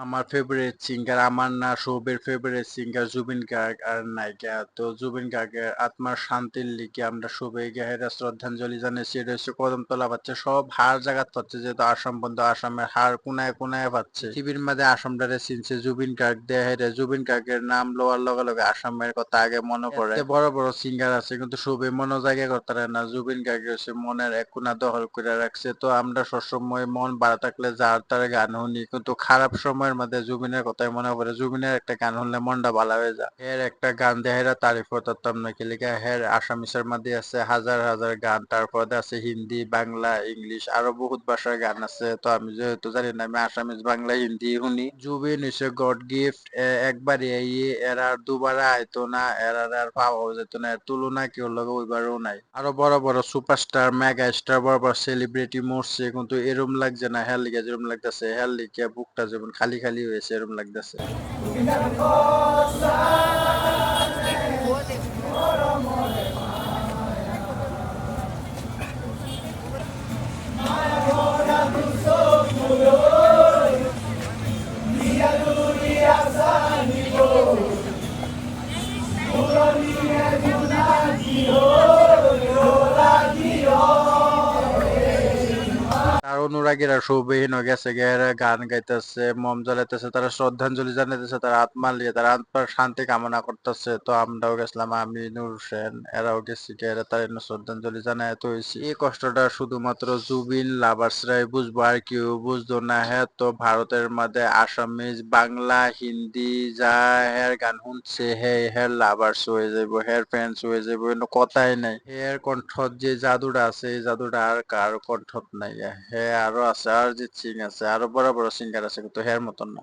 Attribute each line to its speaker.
Speaker 1: আমার favourite singer আমার না সবের ফেভারিট সিঙ্গার জুবিন গার্গ আর নায়িকা। তো জুবিন গার্গের আত্মার শান্তির লিগে আমরা সবাই গেহারা শ্রদ্ধাঞ্জলি জানাচ্ছি। এটা হচ্ছে কদমতলা পাচ্ছে সব হার জায়গাত পাচ্ছে, যেহেতু আসাম বন্ধ, আসামের হার কোনায় কোনায় পাচ্ছে। পৃথিবীর মাঝে আসামটারে চিনছে জুবিন গার্গ দেহেরে। জুবিন গার্গের নাম লওয়ার লগে লগে আসামের কথা আগে মনে পড়ে। এতে বড় বড় সিঙ্গার আছে কিন্তু সবে মনো জায়গা করতে না। জুবিন গার্গ হচ্ছে মনের এক কোণা দখল করে রাখছে। তো আমরা সবসময় মন ভালো থাকলে যার তার গান শুনি, কিন্তু খারাপ সময়ের মধ্যে জুবিনের কথাই মনে পড়ে। জুবিনের একটা গান শুনলে মনটা ভালো হয়ে যায়। এর একটা গান দেহেরা তারিফ করতাম না লিখা হের আসামিসের মধ্যে আছে হাজার হাজার গান, তারপরে আছে হিন্দি, বাংলা, ইংলিশ আরো বহুত ভাষার গান আছে। তো আমি যেহেতু জানি না, আমি আসামিস, বাংলা, হিন্দি শুনি। জুবিন হচ্ছে গড গিফট। একবারই এর আর দুবার আইতো না, এর আর পাওয়া যেত না, এর তুলনা কেউ লগে ওইবারও নাই। আরো বড় বড় সুপারস্টার, মেগা স্টার, বড় বড় সেলিব্রিটি মরছে, কিন্তু এরম লাগছে না হের লিগে যেরম লাগতেছে। হের লিগে বুকটা যেমন খালি খালি হয়েছে এরম লাগতেছে। তার অনুরাগীরা সৌবিহীন হয়ে গেছে, গেরা গান গাইতেছে, মম জ্বালাইতেছে, তারা শ্রদ্ধাঞ্জলি জানাইতেছে, তারা আত্মা লিয়ে, তারা আত্মার শান্তি কামনা করতেছে। তো আমরাও গেছিলাম, আমি, নূর হোসেন, এরাও গেছি, গেরা তার শ্রদ্ধাঞ্জলি জানাই তো হয়েছি। এই কষ্টটা শুধুমাত্র জুবিন লাভার্সরাই বুঝবো, আর কেউ বুঝতো না। হ্যাঁ, তো ভারতের মধ্যে আসামিজ, বাংলা, হিন্দি যা হের গান শুনছে, হের লাভার্স হয়ে যাবো, হের ফ্যান্স হয়ে যাবো, কোনো কথাই নাই। হের কণ্ঠত যে জাদুটা আছে, এই জাদুটা আর কার কণ্ঠত নাই। হ্যাঁ, আরো আছে, অরিজিৎ সিং আছে, আরো বড় বড় সিঙ্গার আছে, কিন্তু হের মতন না।